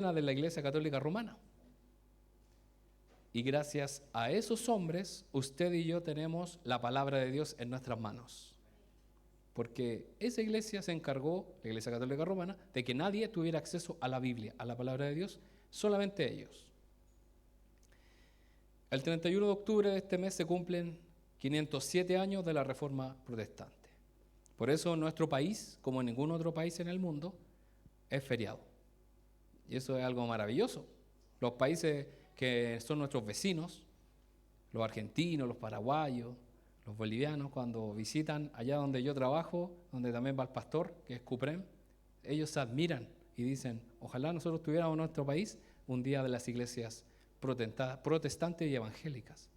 de la Iglesia Católica Romana. Y gracias a esos hombres, usted y yo tenemos la palabra de Dios en nuestras manos. Porque esa iglesia se encargó, la Iglesia Católica Romana, de que nadie tuviera acceso a la Biblia, a la palabra de Dios, solamente ellos. El 31 de octubre de este mes se cumplen 507 años de la Reforma Protestante. Por eso nuestro país, como ningún otro país en el mundo, es feriado. Y eso es algo maravilloso. Los países que son nuestros vecinos, los argentinos, los paraguayos, los bolivianos, cuando visitan allá donde yo trabajo, donde también va el pastor, que es Cuprem, ellos se admiran y dicen, ojalá nosotros tuviéramos en nuestro país un día de las iglesias protestantes y evangélicas.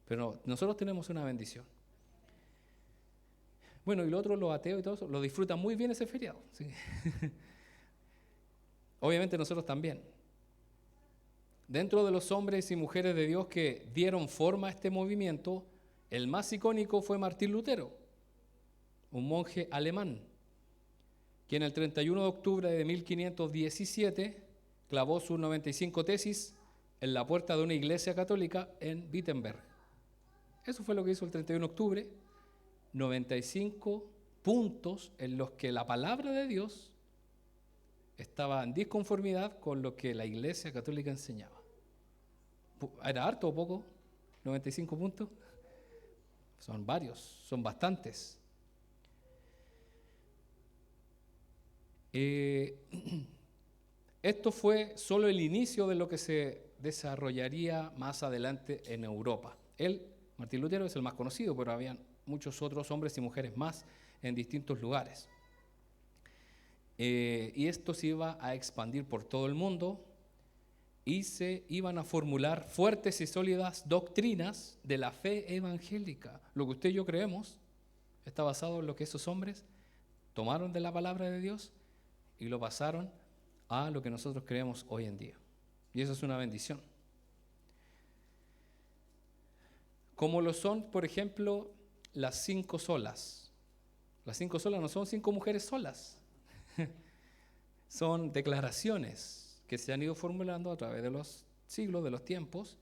Pero nosotros tenemos una bendición. Bueno, y los otros, los ateos y todo eso, lo disfrutan muy bien ese feriado. ¿Sí? Obviamente nosotros también. Dentro de los hombres y mujeres de Dios que dieron forma a este movimiento, el más icónico fue Martín Lutero, un monje alemán, quien el 31 de octubre de 1517 clavó sus 95 tesis en la puerta de una iglesia católica en Wittenberg. Eso fue lo que hizo el 31 de octubre, 95 puntos en los que la palabra de Dios estaba en disconformidad con lo que la Iglesia Católica enseñaba. ¿Era harto o poco? 95 puntos. Son varios, son bastantes. Esto fue solo el inicio de lo que se desarrollaría más adelante en Europa. Martín Lutero, es el más conocido, pero habían muchos otros hombres y mujeres más en distintos lugares. Y esto se iba a expandir por todo el mundo y se iban a formular fuertes y sólidas doctrinas de la fe evangélica. Lo que usted y yo creemos está basado en lo que esos hombres tomaron de la palabra de Dios y lo pasaron a lo que nosotros creemos hoy en día. Y eso es una bendición. Como lo son, por ejemplo, las 5 solas. Las 5 solas no son 5 mujeres solas. Son declaraciones que se han ido formulando a través de los siglos, de los tiempos.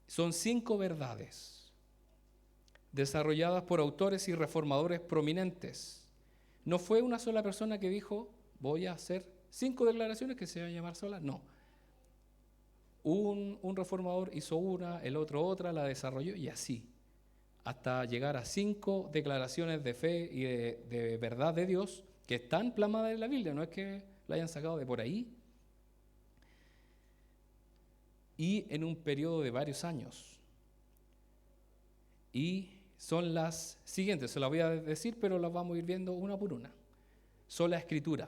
Son 5 verdades desarrolladas por autores y reformadores prominentes. No fue una sola persona que dijo, voy a hacer 5 declaraciones que se van a llamar solas. No. Un reformador hizo una, el otro otra, la desarrolló y así. Hasta llegar a 5 declaraciones de fe y de verdad de Dios que están plasmadas en la Biblia, no es que la hayan sacado de por ahí. Y en un periodo de varios años. Y son las siguientes, se las voy a decir, pero las vamos a ir viendo una por una. Sola Escritura.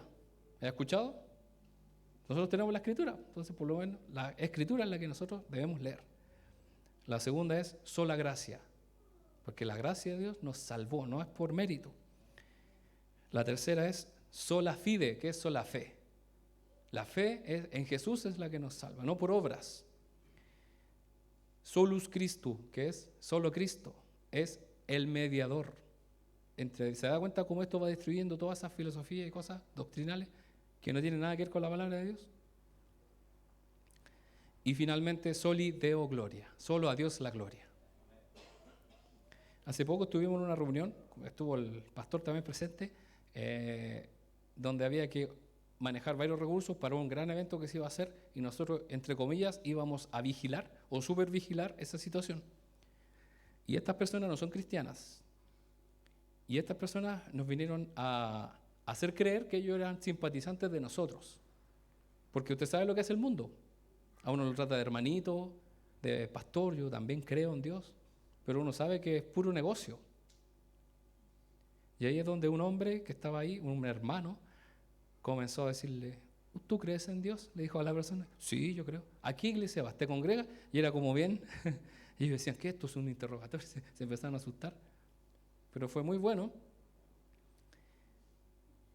¿Has escuchado? Nosotros tenemos la Escritura, entonces por lo menos la Escritura es la que nosotros debemos leer. La segunda es sola gracia, porque la gracia de Dios nos salvó, no es por mérito. La tercera es sola fide, que es sola fe. La fe en Jesús es la que nos salva, no por obras. Solus Christus, que es solo Cristo, es el mediador. ¿Se da cuenta cómo esto va destruyendo todas esas filosofías y cosas doctrinales que no tienen nada que ver con la palabra de Dios? Y finalmente, soli Deo gloria, solo a Dios la gloria. Hace poco estuvimos en una reunión, estuvo el pastor también presente, donde había que manejar varios recursos para un gran evento que se iba a hacer y nosotros, entre comillas, íbamos a vigilar o supervigilar esa situación. Y estas personas no son cristianas. Y estas personas nos vinieron a hacer creer que ellos eran simpatizantes de nosotros. Porque usted sabe lo que es el mundo. A uno lo trata de hermanito, de pastor, yo también creo en Dios, pero uno sabe que es puro negocio. Y ahí es donde un hombre que estaba ahí, un hermano, comenzó a decirle, ¿tú crees en Dios? Le dijo a la persona, sí, yo creo. ¿A qué iglesia vas? ¿Te congrega? Y era como bien. Y ellos decían, ¿qué? Esto es un interrogatorio. Se empezaron a asustar. Pero fue muy bueno.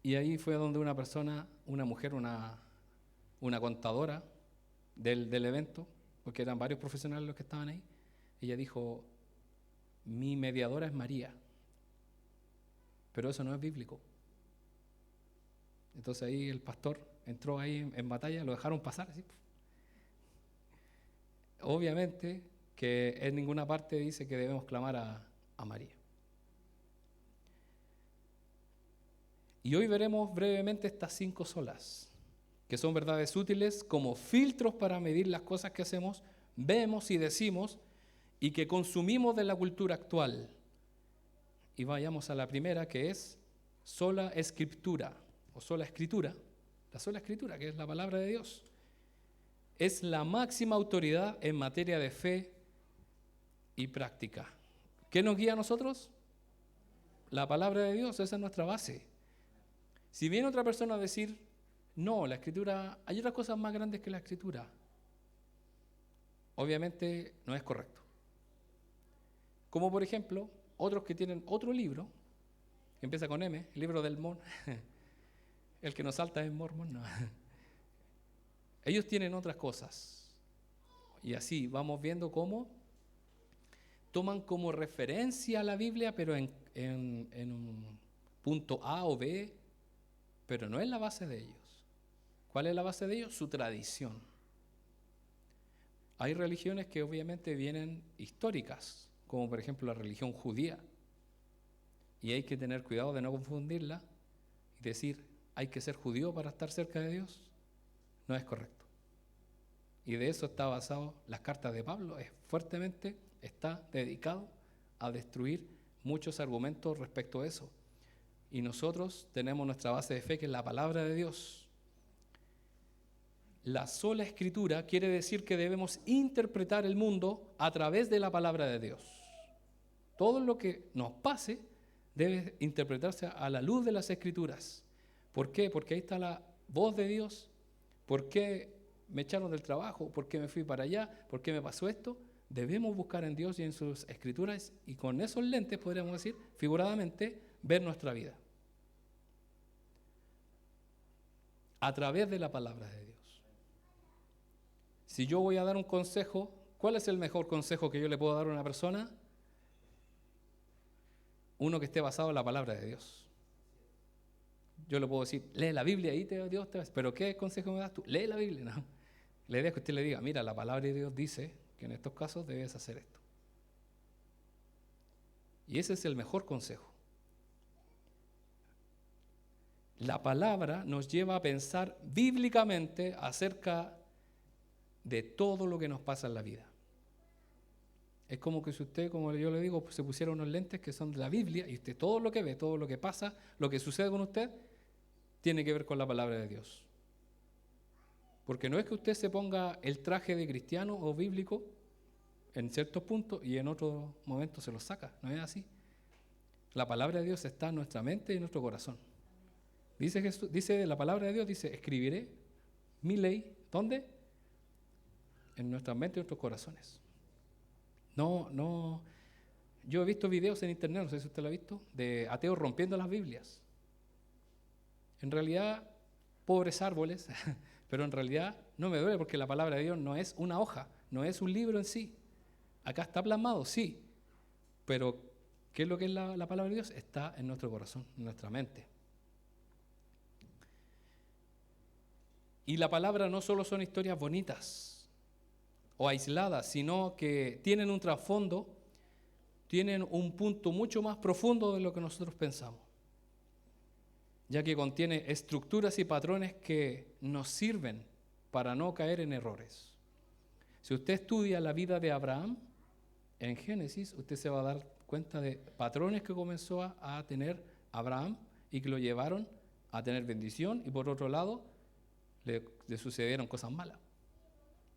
Y ahí fue donde una persona, una mujer, una contadora del evento, porque eran varios profesionales los que estaban ahí, ella dijo, mi mediadora es María. Pero eso no es bíblico. Entonces ahí el pastor entró ahí en batalla, lo dejaron pasar así. Obviamente que en ninguna parte dice que debemos clamar a María. Y hoy veremos brevemente estas 5 solas, que son verdades útiles como filtros para medir las cosas que hacemos, vemos y decimos y que consumimos de la cultura actual. Y vayamos a la primera, que es sola escritura o sola escritura. La sola escritura, que es la palabra de Dios, es la máxima autoridad en materia de fe y práctica. ¿Qué nos guía a nosotros? La palabra de Dios, esa es nuestra base. Si viene otra persona a decir, no, la escritura, hay otras cosas más grandes que la escritura, obviamente no es correcto. Como por ejemplo, otros que tienen otro libro, que empieza con M, el libro del Mormón, el que nos salta es Mormón, no. Ellos tienen otras cosas. Y así vamos viendo cómo toman como referencia la Biblia, pero en un punto A o B, pero no es la base de ellos. ¿Cuál es la base de ellos? Su tradición. Hay religiones que obviamente vienen históricas, como por ejemplo la religión judía. Y hay que tener cuidado de no confundirla y decir, hay que ser judío para estar cerca de Dios. No es correcto. Y de eso está basado las cartas de Pablo. Fuertemente está dedicado a destruir muchos argumentos respecto a eso. Y nosotros tenemos nuestra base de fe, que es la palabra de Dios. La sola escritura quiere decir que debemos interpretar el mundo a través de la palabra de Dios. Todo lo que nos pase debe interpretarse a la luz de las escrituras. ¿Por qué? Porque ahí está la voz de Dios. ¿Por qué me echaron del trabajo? ¿Por qué me fui para allá? ¿Por qué me pasó esto? Debemos buscar en Dios y en sus escrituras, y con esos lentes, podríamos decir, figuradamente, ver nuestra vida a través de la palabra de Dios. Si yo voy a dar un consejo, ¿cuál es el mejor consejo que yo le puedo dar a una persona? Uno que esté basado en la palabra de Dios. Yo le puedo decir, lee la Biblia y Dios te va a decir, ¿pero qué consejo me das tú? Lee la Biblia, no. La idea es que usted le diga, mira, la palabra de Dios dice que en estos casos debes hacer esto. Y ese es el mejor consejo. La palabra nos lleva a pensar bíblicamente acerca de todo lo que nos pasa en la vida. Es como que si usted, como yo le digo, se pusiera unos lentes que son de la Biblia, y usted todo lo que ve, todo lo que pasa, lo que sucede con usted, tiene que ver con la palabra de Dios. Porque no es que usted se ponga el traje de cristiano o bíblico en ciertos puntos y en otros momentos se lo saca. No es así. La palabra de Dios está en nuestra mente y en nuestro corazón. Dice Jesús, dice la palabra de Dios, dice, escribiré mi ley, ¿dónde? En nuestra mente y en nuestros corazones. No, yo he visto videos en internet, no sé si usted lo ha visto, de ateos rompiendo las Biblias. En realidad, pobres árboles, pero en realidad no me duele, porque la palabra de Dios no es una hoja, no es un libro en sí. Acá está plasmado, sí, pero ¿qué es lo que es la palabra de Dios? Está en nuestro corazón, en nuestra mente. Y la palabra no solo son historias bonitas o aisladas, sino que tienen un trasfondo, tienen un punto mucho más profundo de lo que nosotros pensamos, ya que contiene estructuras y patrones que nos sirven para no caer en errores. Si usted estudia la vida de Abraham en Génesis, usted se va a dar cuenta de patrones que comenzó a tener Abraham y que lo llevaron a tener bendición, y por otro lado le sucedieron cosas malas.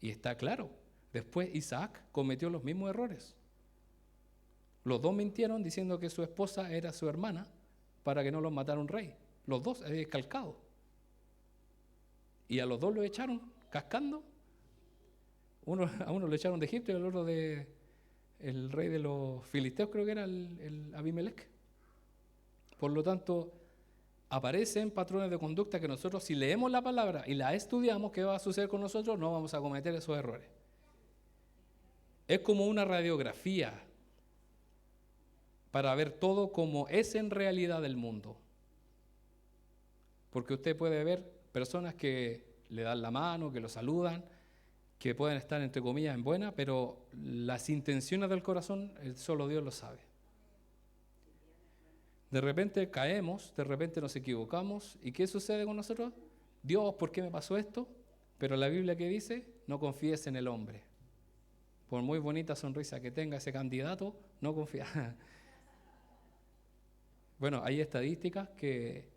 Y está claro, después Isaac cometió los mismos errores. Los dos mintieron diciendo que su esposa era su hermana para que no los matara un rey. Los dos calcados. Y a los dos lo echaron cascando. A uno lo echaron de Egipto y al otro el rey de los filisteos, creo que era el Abimelech. Por lo tanto, aparecen patrones de conducta que nosotros, si leemos la palabra y la estudiamos, ¿qué va a suceder con nosotros? No vamos a cometer esos errores. Es como una radiografía para ver todo como es en realidad el mundo. Porque usted puede ver personas que le dan la mano, que lo saludan, que pueden estar entre comillas en buena, pero las intenciones del corazón solo Dios lo sabe. De repente caemos, de repente nos equivocamos, ¿y qué sucede con nosotros? Dios, ¿por qué me pasó esto? Pero la Biblia que dice, no confíes en el hombre. Por muy bonita sonrisa que tenga ese candidato, no confía. Bueno, hay estadísticas que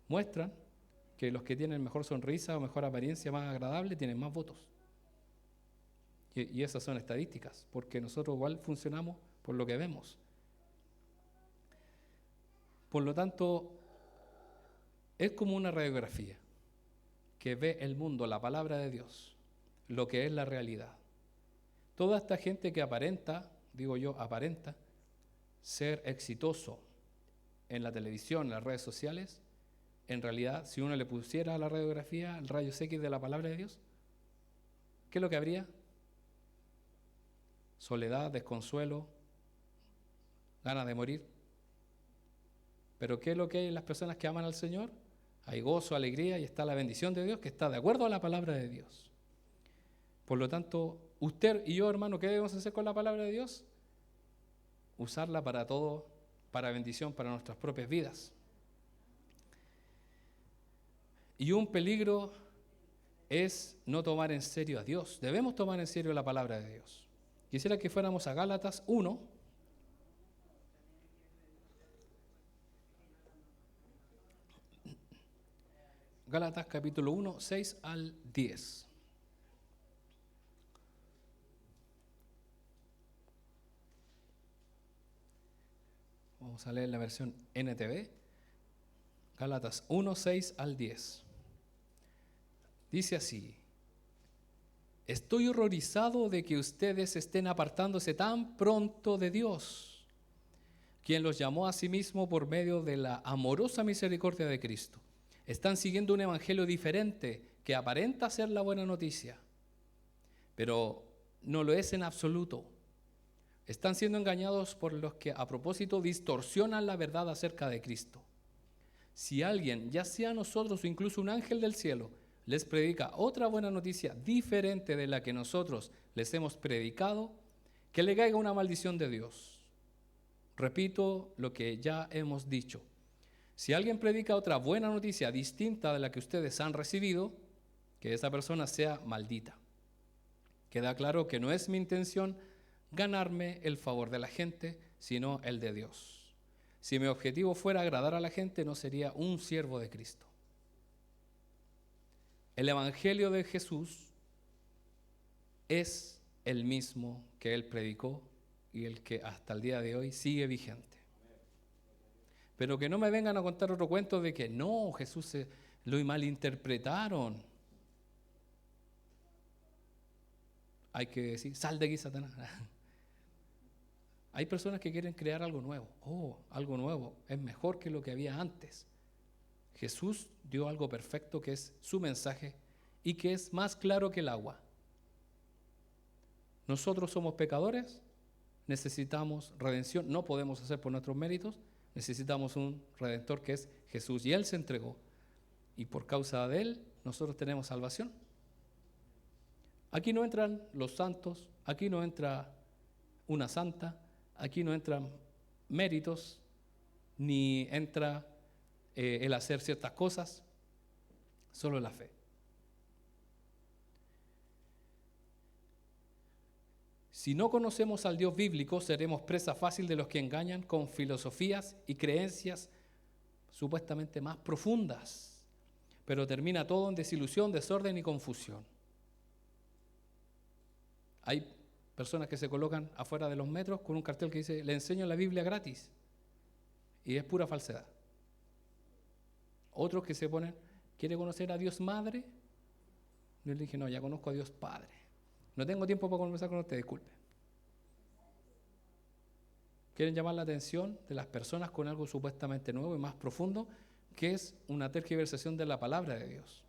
muestran que los que tienen mejor sonrisa o mejor apariencia, más agradable, tienen más votos. Y esas son estadísticas, porque nosotros igual funcionamos por lo que vemos. Por lo tanto, es como una radiografía que ve el mundo, la palabra de Dios, lo que es la realidad. Toda esta gente que aparenta, digo yo, aparenta ser exitoso en la televisión, en las redes sociales, en realidad, si uno le pusiera a la radiografía el rayos X de la palabra de Dios, ¿qué es lo que habría? Soledad, desconsuelo, ganas de morir. Pero ¿qué es lo que hay en las personas que aman al Señor? Hay gozo, alegría y está la bendición de Dios que está de acuerdo a la palabra de Dios. Por lo tanto, usted y yo, hermano, ¿qué debemos hacer con la palabra de Dios? Usarla para todo, para bendición, para nuestras propias vidas. Y un peligro es no tomar en serio a Dios. Debemos tomar en serio la palabra de Dios. Quisiera que fuéramos a Gálatas 1. Gálatas capítulo 1, 6 al 10. Vamos a leer la versión NTV. Gálatas 1, 6 al 10. Dice así: estoy horrorizado de que ustedes estén apartándose tan pronto de Dios, quien los llamó a sí mismo por medio de la amorosa misericordia de Cristo. Están siguiendo un evangelio diferente que aparenta ser la buena noticia, pero no lo es en absoluto. Están siendo engañados por los que a propósito distorsionan la verdad acerca de Cristo. Si alguien, ya sea nosotros o incluso un ángel del cielo, les predica otra buena noticia diferente de la que nosotros les hemos predicado, que le caiga una maldición de Dios. Repito lo que ya hemos dicho. Si alguien predica otra buena noticia distinta de la que ustedes han recibido, que esa persona sea maldita. Queda claro que no es mi intención ganarme el favor de la gente, sino el de Dios. Si mi objetivo fuera agradar a la gente, no sería un siervo de Cristo. El evangelio de Jesús es el mismo que él predicó y el que hasta el día de hoy sigue vigente. Pero que no me vengan a contar otro cuento de que no, Jesús lo malinterpretaron. Hay que decir, sal de aquí, Satanás. Hay personas que quieren crear algo nuevo. Algo nuevo es mejor que lo que había antes. Jesús dio algo perfecto que es su mensaje y que es más claro que el agua. Nosotros somos pecadores, necesitamos redención, no podemos hacer por nuestros méritos, necesitamos un redentor que es Jesús y Él se entregó. Y por causa de Él nosotros tenemos salvación. Aquí no entran los santos, aquí no entra una santa, aquí no entran méritos, ni entra el hacer ciertas cosas, solo la fe. Si no conocemos al Dios bíblico, seremos presa fácil de los que engañan con filosofías y creencias supuestamente más profundas, pero termina todo en desilusión, desorden y confusión. Hay personas que se colocan afuera de los metros con un cartel que dice, le enseño la Biblia gratis, y es pura falsedad. Otros que se ponen, ¿quiere conocer a Dios Madre? Yo le dije, no, ya conozco a Dios Padre. No tengo tiempo para conversar con usted, disculpe. Quieren llamar la atención de las personas con algo supuestamente nuevo y más profundo, que es una tergiversación de la palabra de Dios.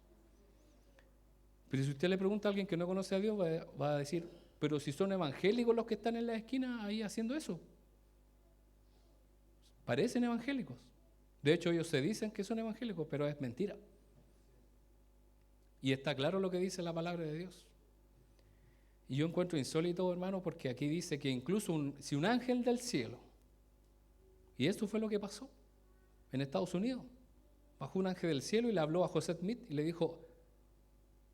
Pero si usted le pregunta a alguien que no conoce a Dios, va a decir, pero si son evangélicos los que están en la esquina ahí haciendo eso. Parecen evangélicos. De hecho, ellos se dicen que son evangélicos, pero es mentira. Y está claro lo que dice la palabra de Dios. Y yo encuentro insólito, hermano, porque aquí dice que incluso si un ángel del cielo, y esto fue lo que pasó en Estados Unidos, bajó un ángel del cielo y le habló a José Smith y le dijo: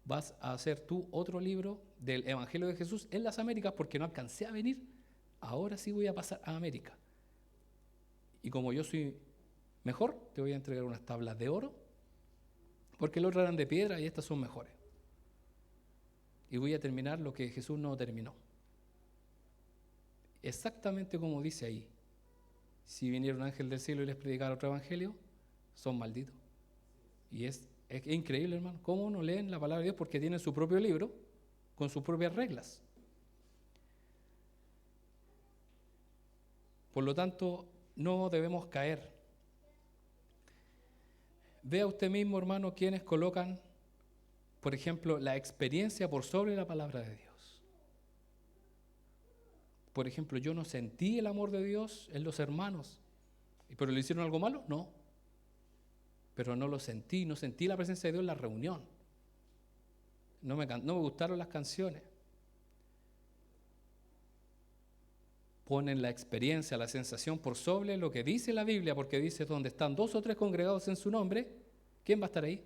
vas a hacer tú otro libro del Evangelio de Jesús en las Américas porque no alcancé a venir, ahora sí voy a pasar a América. Y como yo soy mejor, te voy a entregar unas tablas de oro, porque las otras eran de piedra y estas son mejores. Y voy a terminar lo que Jesús no terminó. Exactamente como dice ahí. Si viniera un ángel del cielo y les predicara otro evangelio, son malditos. Y es increíble, hermano, cómo no leen la palabra de Dios porque tienen su propio libro con sus propias reglas. Por lo tanto, no debemos caer. Vea usted mismo, hermano, quienes colocan, por ejemplo, la experiencia por sobre la palabra de Dios. Por ejemplo, yo no sentí el amor de Dios en los hermanos. ¿Pero le hicieron algo malo? No. Pero no lo sentí, no sentí la presencia de Dios en la reunión. No me gustaron las canciones. Ponen la experiencia, la sensación por sobre lo que dice la Biblia, porque dice: donde están 2 o 3 congregados en su nombre, ¿quién va a estar ahí?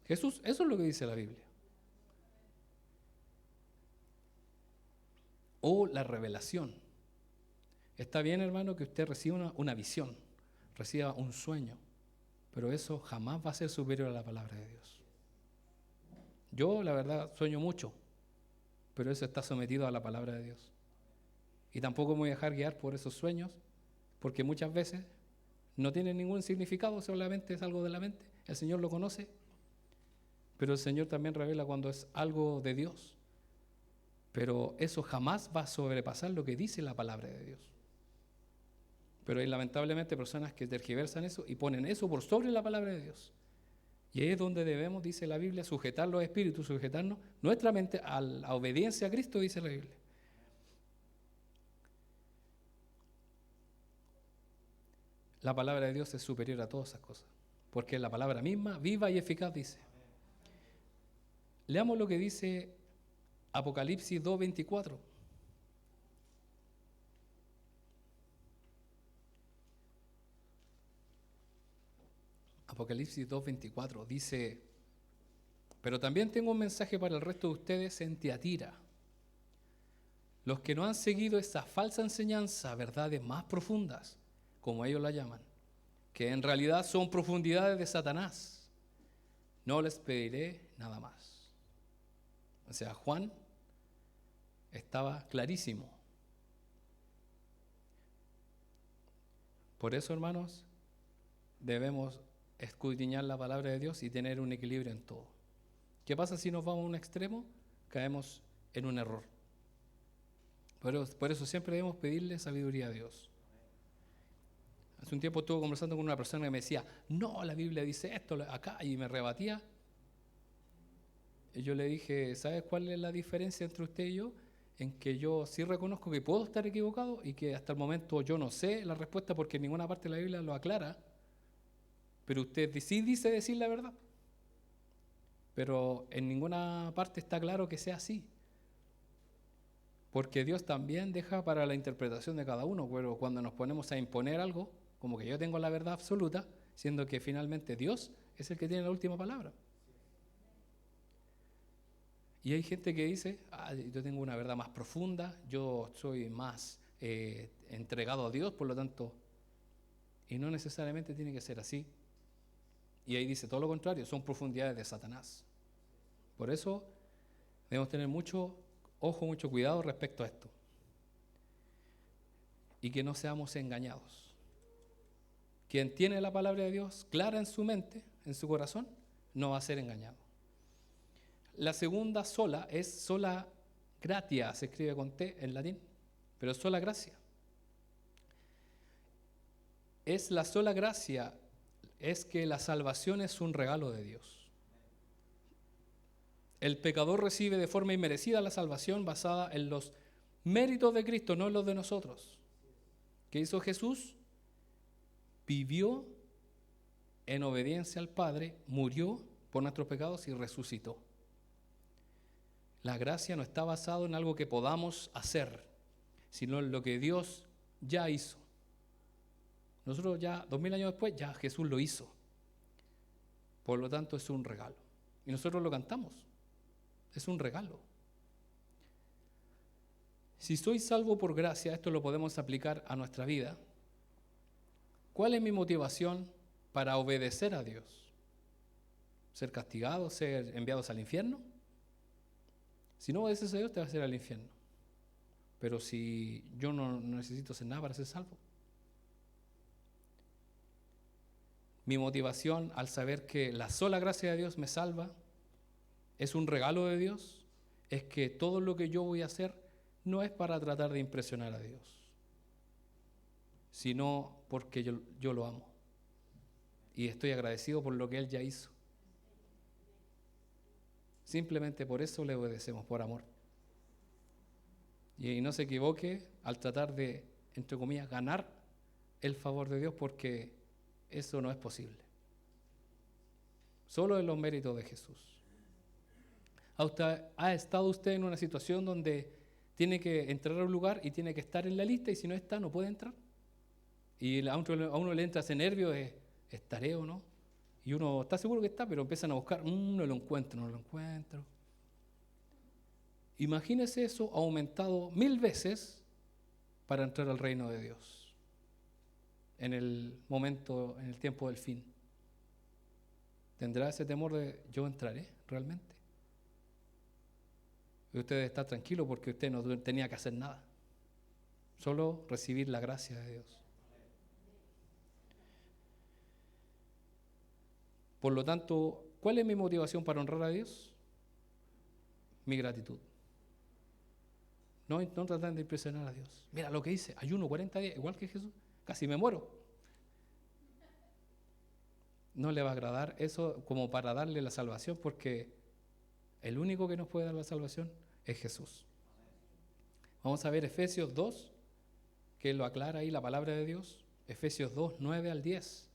Jesús. Eso es lo que dice la Biblia. O la revelación. Está bien, hermano, que usted reciba una visión, reciba un sueño, pero eso jamás va a ser superior a la palabra de Dios. Yo, la verdad, sueño mucho, pero eso está sometido a la palabra de Dios. Y tampoco me voy a dejar guiar por esos sueños, porque muchas veces no tienen ningún significado, solamente es algo de la mente. El Señor lo conoce, pero el Señor también revela cuando es algo de Dios. Pero eso jamás va a sobrepasar lo que dice la palabra de Dios. Pero hay lamentablemente personas que tergiversan eso y ponen eso por sobre la palabra de Dios. Y ahí es donde debemos, dice la Biblia, sujetar los espíritus, sujetarnos nuestra mente a la obediencia a Cristo, dice la Biblia. La palabra de Dios es superior a todas esas cosas, porque es la palabra misma, viva y eficaz, dice. Leamos lo que dice Apocalipsis 2:24. Apocalipsis 2:24 dice: pero también tengo un mensaje para el resto de ustedes en Tiatira, los que no han seguido esa falsa enseñanza, verdades más profundas, como ellos la llaman, que en realidad son profundidades de Satanás. No les pediré nada más. O sea, Juan estaba clarísimo. Por eso, hermanos, debemos escudriñar la palabra de Dios y tener un equilibrio en todo. ¿Qué pasa si nos vamos a un extremo? Caemos en un error. Por eso siempre debemos pedirle sabiduría a Dios. Hace un tiempo estuve conversando con una persona que me decía: no, la Biblia dice esto acá, y me rebatía. Y yo le dije: ¿sabes cuál es la diferencia entre usted y yo? En que yo sí reconozco que puedo estar equivocado y que hasta el momento yo no sé la respuesta porque en ninguna parte de la Biblia lo aclara, pero usted sí dice decir la verdad. Pero en ninguna parte está claro que sea así, porque Dios también deja para la interpretación de cada uno, pero cuando nos ponemos a imponer algo, como que yo tengo la verdad absoluta, siendo que finalmente Dios es el que tiene la última palabra. Y hay gente que dice: yo tengo una verdad más profunda, yo soy más entregado a Dios, por lo tanto, y no necesariamente tiene que ser así. Y ahí dice todo lo contrario, son profundidades de Satanás. Por eso debemos tener mucho ojo, mucho cuidado respecto a esto. Y que no seamos engañados. Quien tiene la palabra de Dios clara en su mente, en su corazón, no va a ser engañado. La segunda sola es sola gratia, se escribe con T en latín, pero es sola gracia. Es la sola gracia, es que la salvación es un regalo de Dios. El pecador recibe de forma inmerecida la salvación basada en los méritos de Cristo, no en los de nosotros. ¿Qué hizo Jesús? Vivió en obediencia al Padre, murió por nuestros pecados y resucitó. La gracia no está basada en algo que podamos hacer, sino en lo que Dios ya hizo. Nosotros ya, 2000 años después, ya Jesús lo hizo. Por lo tanto, es un regalo. Y nosotros lo cantamos. Es un regalo. Si soy salvo por gracia, esto lo podemos aplicar a nuestra vida. ¿Cuál es mi motivación para obedecer a Dios? ¿Ser castigados, ser enviados al infierno? Si no obedeces a Dios, te vas a ir al infierno. Pero si yo no necesito hacer nada para ser salvo. Mi motivación al saber que la sola gracia de Dios me salva, es un regalo de Dios, es que todo lo que yo voy a hacer no es para tratar de impresionar a Dios, sino porque yo lo amo y estoy agradecido por lo que Él ya hizo. Simplemente por eso le obedecemos, por amor. Y no se equivoque al tratar de, entre comillas, ganar el favor de Dios, porque eso no es posible. Solo en los méritos de Jesús. ¿Ha estado usted en una situación donde tiene que entrar a un lugar y tiene que estar en la lista, y si no está, no puede entrar? Y a uno le entra ese nervio de, ¿estaré o no? Y uno está seguro que está, pero empiezan a buscar, no lo encuentro. Imagínese eso aumentado 1000 veces para entrar al reino de Dios en el momento, en el tiempo del fin. ¿Tendrá ese temor de yo entraré realmente? Y usted está tranquilo porque usted no tenía que hacer nada, solo recibir la gracia de Dios. Por lo tanto, ¿cuál es mi motivación para honrar a Dios? Mi gratitud. No tratar de impresionar a Dios. Mira lo que hice, ayuno 40 días, igual que Jesús, casi me muero. No le va a agradar eso como para darle la salvación, porque el único que nos puede dar la salvación es Jesús. Vamos a ver Efesios 2, que lo aclara ahí la palabra de Dios. Efesios 2, 9 al 10.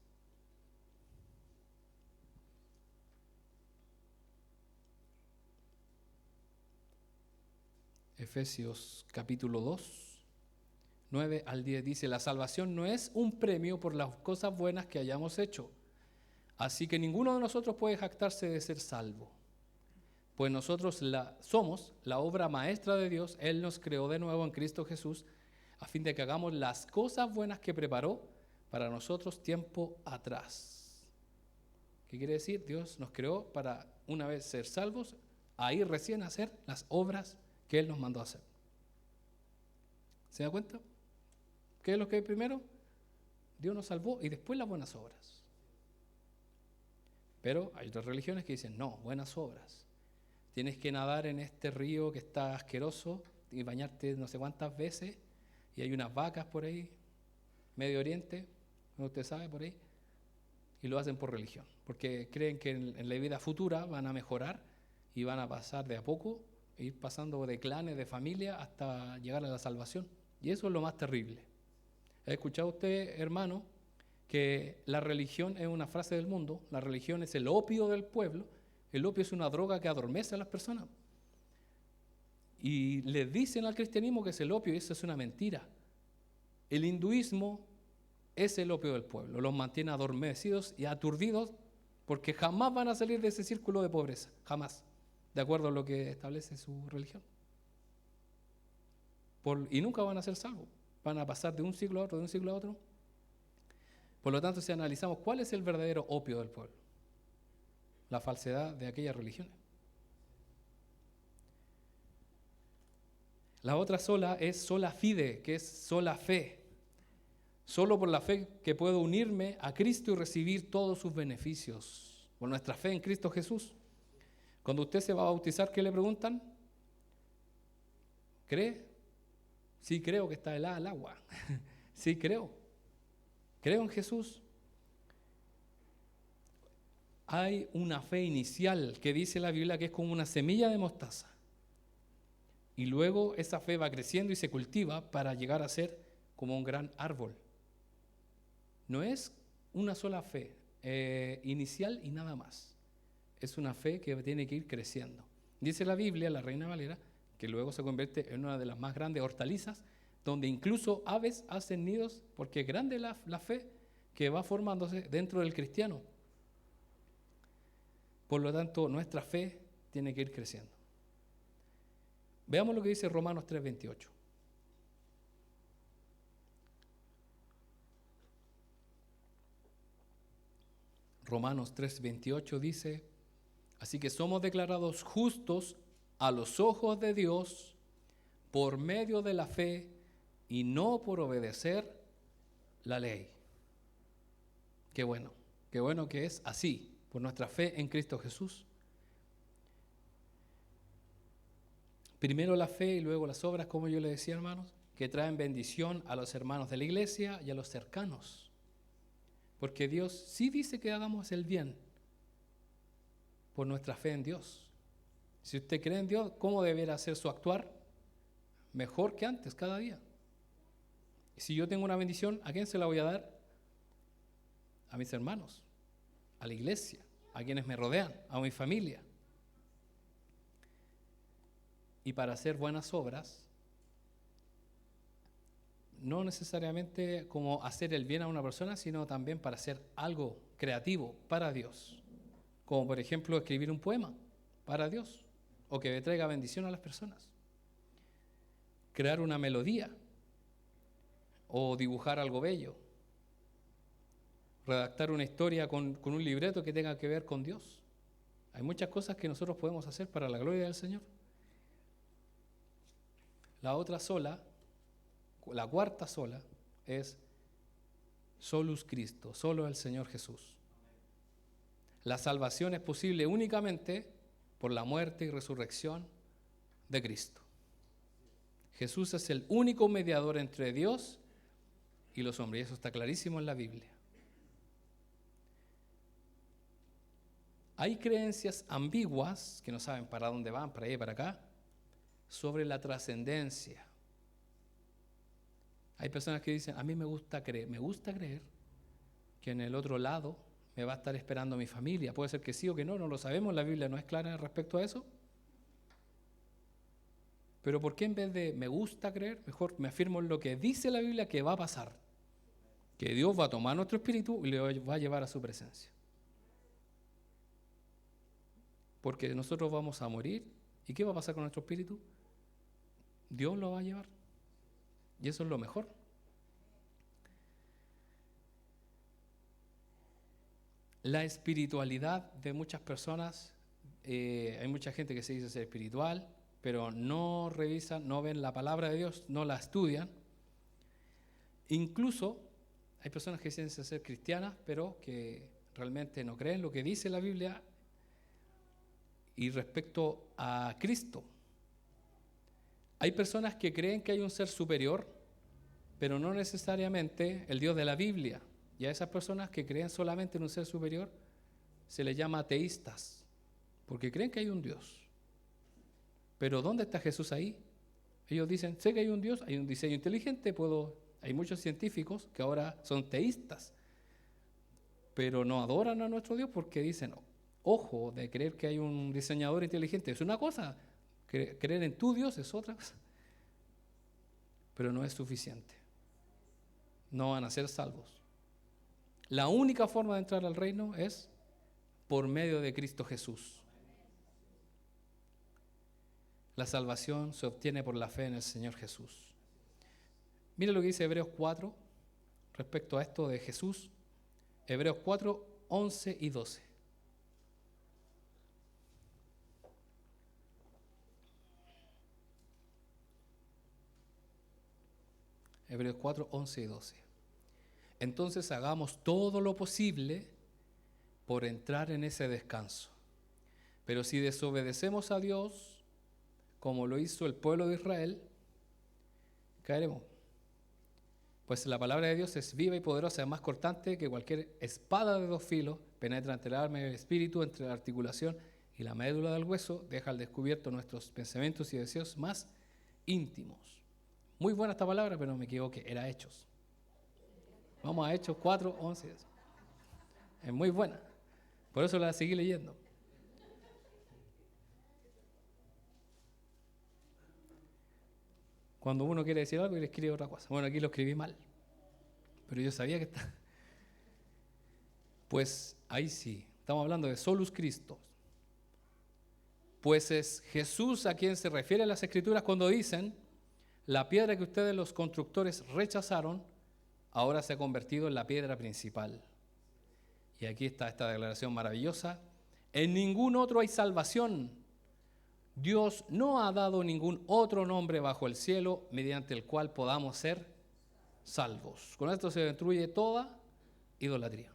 Efesios capítulo 2, 9 al 10 dice: la salvación no es un premio por las cosas buenas que hayamos hecho, así que ninguno de nosotros puede jactarse de ser salvo. Pues nosotros somos la obra maestra de Dios. Él nos creó de nuevo en Cristo Jesús a fin de que hagamos las cosas buenas que preparó para nosotros tiempo atrás. ¿Qué quiere decir? Dios nos creó para, una vez ser salvos, ahí recién hacer las obras que Él nos mandó a hacer. ¿Se da cuenta? ¿Qué es lo que hay primero? Dios nos salvó y después las buenas obras. Pero hay otras religiones que dicen, no, buenas obras. Tienes que nadar en este río que está asqueroso y bañarte no sé cuántas veces, y hay unas vacas por ahí, Medio Oriente, usted sabe, por ahí, y lo hacen por religión, porque creen que en la vida futura van a mejorar y van a pasar de a poco, ir pasando de clanes, de familia, hasta llegar a la salvación. Y eso es lo más terrible. ¿Ha escuchado usted, hermano, que la religión es una frase del mundo? La religión es el opio del pueblo. El opio es una droga que adormece a las personas. Y le dicen al cristianismo que es el opio, y eso es una mentira. El hinduismo es el opio del pueblo, los mantiene adormecidos y aturdidos, porque jamás van a salir de ese círculo de pobreza, jamás, de acuerdo a lo que establece su religión. Y nunca van a ser salvos, van a pasar de un siglo a otro, de un siglo a otro. Por lo tanto, si analizamos cuál es el verdadero opio del pueblo, la falsedad de aquellas religiones. La otra sola es sola fide, que es sola fe. Solo por la fe que puedo unirme a Cristo y recibir todos sus beneficios. Por nuestra fe en Cristo Jesús. Cuando usted se va a bautizar, ¿qué le preguntan? ¿Cree? Sí, creo que está helada el agua. Sí, creo. Creo en Jesús. Hay una fe inicial que dice la Biblia que es como una semilla de mostaza. Y luego esa fe va creciendo y se cultiva para llegar a ser como un gran árbol. No es una sola fe inicial y nada más. es una fe que tiene que ir creciendo. Dice la Biblia, la Reina Valera, que luego se convierte en una de las más grandes hortalizas, donde incluso aves hacen nidos, porque es grande la fe que va formándose dentro del cristiano. Por lo tanto, nuestra fe tiene que ir creciendo. Veamos lo que dice Romanos 3:28. Romanos 3:28 dice: así que somos declarados justos a los ojos de Dios por medio de la fe y no por obedecer la ley. Qué bueno que es así, por nuestra fe en Cristo Jesús. Primero la fe y luego las obras, como yo le decía, hermanos, que traen bendición a los hermanos de la iglesia y a los cercanos. Porque Dios sí dice que hagamos el bien por nuestra fe en Dios. Si usted cree en Dios, ¿cómo debería ser su actuar? Mejor que antes, cada día. Y si yo tengo una bendición, ¿a quién se la voy a dar? A mis hermanos, a la iglesia, a quienes me rodean, a mi familia. Y para hacer buenas obras, no necesariamente como hacer el bien a una persona, sino también para hacer algo creativo para Dios. Como por ejemplo escribir un poema para Dios, o que traiga bendición a las personas. Crear una melodía, o dibujar algo bello. Redactar una historia con un libreto que tenga que ver con Dios. Hay muchas cosas que nosotros podemos hacer para la gloria del Señor. La otra sola, la cuarta sola, es solus Christo, solo el Señor Jesús. La salvación es posible únicamente por la muerte y resurrección de Cristo. Jesús es el único mediador entre Dios y los hombres, y eso está clarísimo en la Biblia. Hay creencias ambiguas, que no saben para dónde van, para allá y para acá, sobre la trascendencia. Hay personas que dicen, a mí me gusta creer que en el otro lado me va a estar esperando mi familia. Puede ser que sí o que no lo sabemos, la Biblia no es clara respecto a eso. Pero ¿por qué en vez de me gusta creer, mejor me afirmo en lo que dice la Biblia que va a pasar? Que Dios va a tomar nuestro espíritu y le va a llevar a su presencia. Porque nosotros vamos a morir. ¿Y qué va a pasar con nuestro espíritu? Dios lo va a llevar. Y eso es lo mejor. La espiritualidad de muchas personas, hay mucha gente que se dice ser espiritual, pero no revisan, no ven la palabra de Dios, no la estudian. Incluso hay personas que dicen ser cristianas, pero que realmente no creen lo que dice la Biblia y respecto a Cristo. Hay personas que creen que hay un ser superior, pero no necesariamente el Dios de la Biblia. Y a esas personas que creen solamente en un ser superior se les llama ateístas, porque creen que hay un Dios. Pero ¿dónde está Jesús ahí? Ellos dicen, sé que hay un Dios, hay un diseño inteligente, hay muchos científicos que ahora son teístas, pero no adoran a nuestro Dios porque dicen, ojo, de creer que hay un diseñador inteligente es una cosa, creer en tu Dios es otra cosa, pero no es suficiente. No van a ser salvos. La única forma de entrar al reino es por medio de Cristo Jesús. La salvación se obtiene por la fe en el Señor Jesús. Mire lo que dice Hebreos 4 respecto a esto de Jesús. Hebreos 4, 11 y 12. Hebreos 4, 11 y 12. Entonces hagamos todo lo posible por entrar en ese descanso. Pero si desobedecemos a Dios, como lo hizo el pueblo de Israel, caeremos. Pues la palabra de Dios es viva y poderosa, es más cortante que cualquier espada de dos filos, penetra entre el alma y el espíritu, entre la articulación y la médula del hueso, deja al descubierto nuestros pensamientos y deseos más íntimos. Muy buena esta palabra, pero me equivoqué, era Hechos. Vamos a Hechos 4, 11. Es muy buena, por eso la seguí leyendo. Cuando uno quiere decir algo y le escribe otra cosa. Bueno, aquí lo escribí mal, pero yo sabía que está. Pues ahí sí, estamos hablando de solus Christus. Pues es Jesús a quien se refieren las Escrituras cuando dicen: la piedra que ustedes los constructores rechazaron, ahora se ha convertido en la piedra principal. Y aquí está esta declaración maravillosa: en ningún otro hay salvación. Dios no ha dado ningún otro nombre bajo el cielo mediante el cual podamos ser salvos. Con esto se destruye toda idolatría.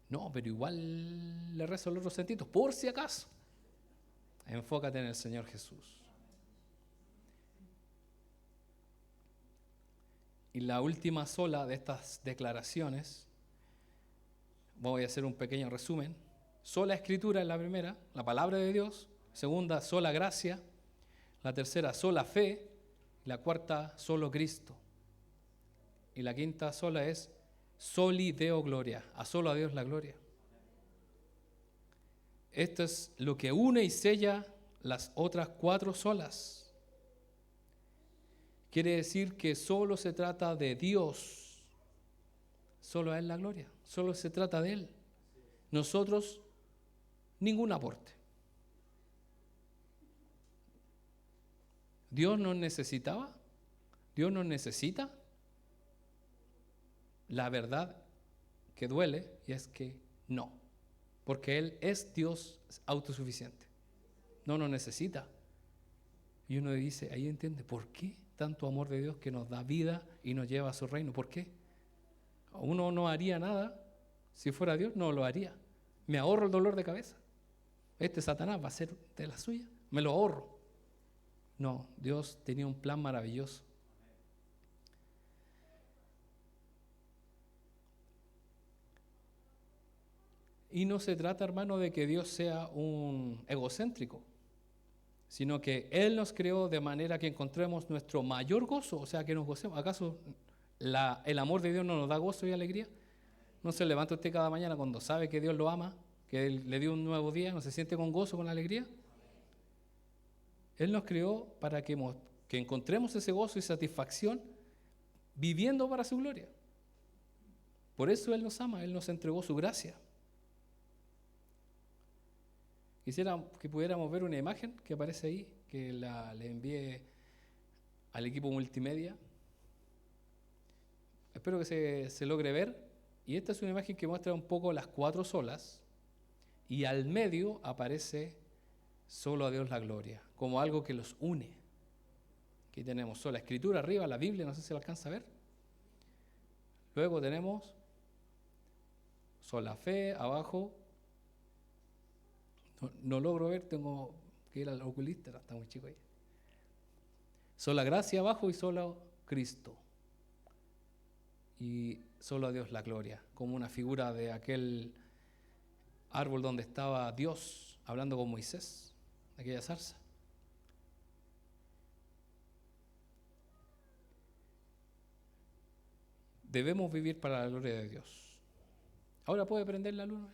No, pero igual le rezo los otros sentidos, por si acaso. Enfócate en el Señor Jesús. Y la última sola de estas declaraciones, voy a hacer un pequeño resumen. Sola Escritura es la primera, la palabra de Dios. Segunda, sola gracia. La tercera, sola fe. La cuarta, solo Cristo. Y la quinta sola es soli Deo gloria, a solo a Dios la gloria. Esto es lo que une y sella las otras 4 solas. Quiere decir que solo se trata de Dios, solo a Él la gloria, solo se trata de Él. Nosotros, ningún aporte. ¿Dios nos necesitaba? ¿Dios nos necesita? La verdad que duele y es que no, porque Él es Dios autosuficiente, no nos necesita. Y uno dice, ahí entiende, ¿por qué tanto amor de Dios que nos da vida y nos lleva a su reino? ¿Por qué? Uno no haría nada, si fuera Dios no lo haría. Me ahorro el dolor de cabeza. Este Satanás va a ser de la suya, me lo ahorro. No, Dios tenía un plan maravilloso. Y no se trata, hermano, de que Dios sea un egocéntrico, sino que Él nos creó de manera que encontremos nuestro mayor gozo, o sea, que nos gocemos. ¿Acaso el amor de Dios no nos da gozo y alegría? ¿No se levanta usted cada mañana cuando sabe que Dios lo ama, que Él le dio un nuevo día, no se siente con gozo, con alegría? Él nos creó para que encontremos ese gozo y satisfacción viviendo para su gloria. Por eso Él nos ama, Él nos entregó su gracia. Quisiera que pudiéramos ver una imagen que aparece ahí, que le envié al equipo multimedia. Espero que se logre ver. Y esta es una imagen que muestra un poco las 4 solas. Y al medio aparece solo a Dios la gloria, como algo que los une. Aquí tenemos sola Escritura arriba, la Biblia, no sé si se la alcanza a ver. Luego tenemos sola fe abajo. No logro ver, tengo que ir al oculista, está muy chico ahí. Sola gracia abajo y solo Cristo. Y solo a Dios la gloria, como una figura de aquel árbol donde estaba Dios hablando con Moisés, aquella zarza. Debemos vivir para la gloria de Dios. Ahora puede prender la luna.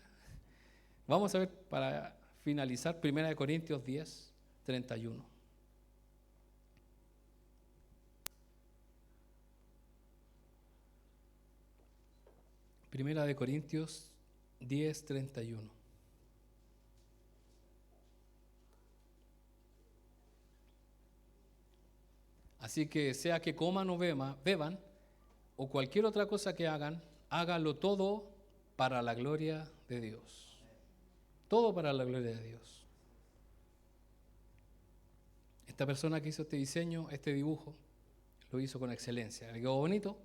Vamos a ver para finalizar 1 Corintios 10, 31. Primera de Corintios 10, 31. Así que sea que coman o beban, o cualquier otra cosa que hagan, háganlo todo para la gloria de Dios. Todo para la gloria de Dios. Esta persona que hizo este diseño, este dibujo, lo hizo con excelencia. Le quedó bonito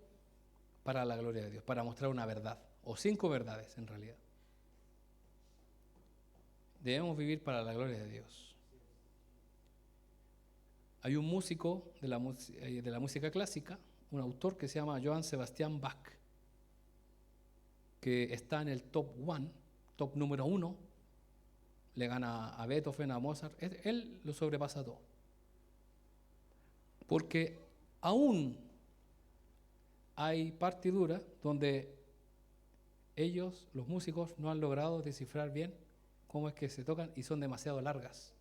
para la gloria de Dios, para mostrar una verdad, o 5 verdades en realidad. Debemos vivir para la gloria de Dios. Hay un músico de la música clásica, un autor que se llama Johann Sebastian Bach, que está en el top 1, top número 1, le gana a Beethoven, a Mozart, él lo sobrepasa todo. Porque aún hay partituras donde ellos, los músicos, no han logrado descifrar bien cómo es que se tocan y son demasiado largas.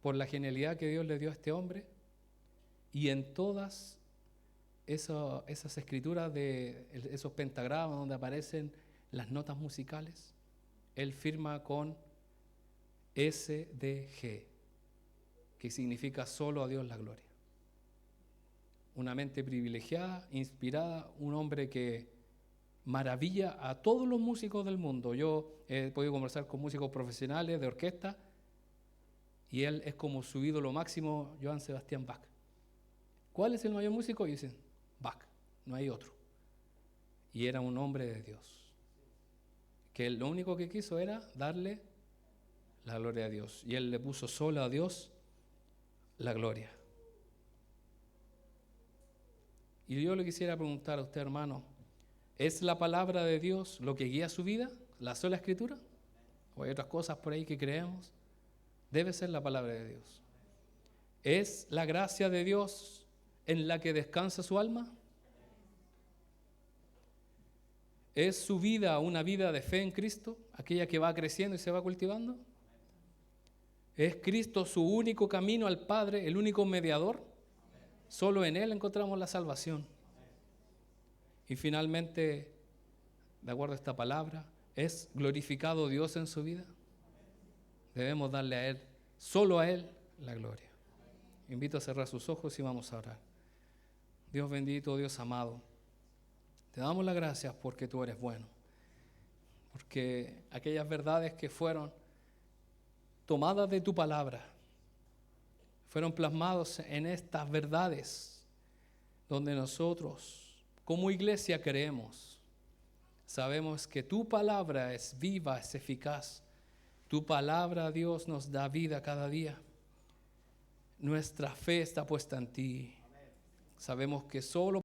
por la genialidad que Dios le dio a este hombre, y en todas esas escrituras de esos pentagramas donde aparecen las notas musicales, él firma con SDG, que significa solo a Dios la gloria. Una mente privilegiada, inspirada, un hombre que maravilla a todos los músicos del mundo. Yo he podido conversar con músicos profesionales de orquesta y él es como su ídolo máximo, Johann Sebastian Bach. ¿Cuál es el mayor músico? Y dicen, Bach, no hay otro. Y era un hombre de Dios, que lo único que quiso era darle la gloria a Dios. Y él le puso solo a Dios la gloria. Y yo le quisiera preguntar a usted, hermano, ¿es la palabra de Dios lo que guía su vida? ¿La sola escritura? ¿O hay otras cosas por ahí que creemos? Debe ser la palabra de Dios. ¿Es la gracia de Dios en la que descansa su alma? ¿Es su vida una vida de fe en Cristo, aquella que va creciendo y se va cultivando? ¿Es Cristo su único camino al Padre, el único mediador? Solo en Él encontramos la salvación. Y finalmente, de acuerdo a esta palabra, ¿es glorificado Dios en su vida? Debemos darle a Él, solo a Él, la gloria. Invito a cerrar sus ojos y vamos a orar. Dios bendito, Dios amado, te damos las gracias porque tú eres bueno, porque aquellas verdades que fueron tomadas de tu palabra, fueron plasmados en estas verdades donde nosotros como iglesia creemos. Sabemos que tu palabra es viva, es eficaz. Tu palabra, Dios, nos da vida cada día. Nuestra fe está puesta en ti. Sabemos que solo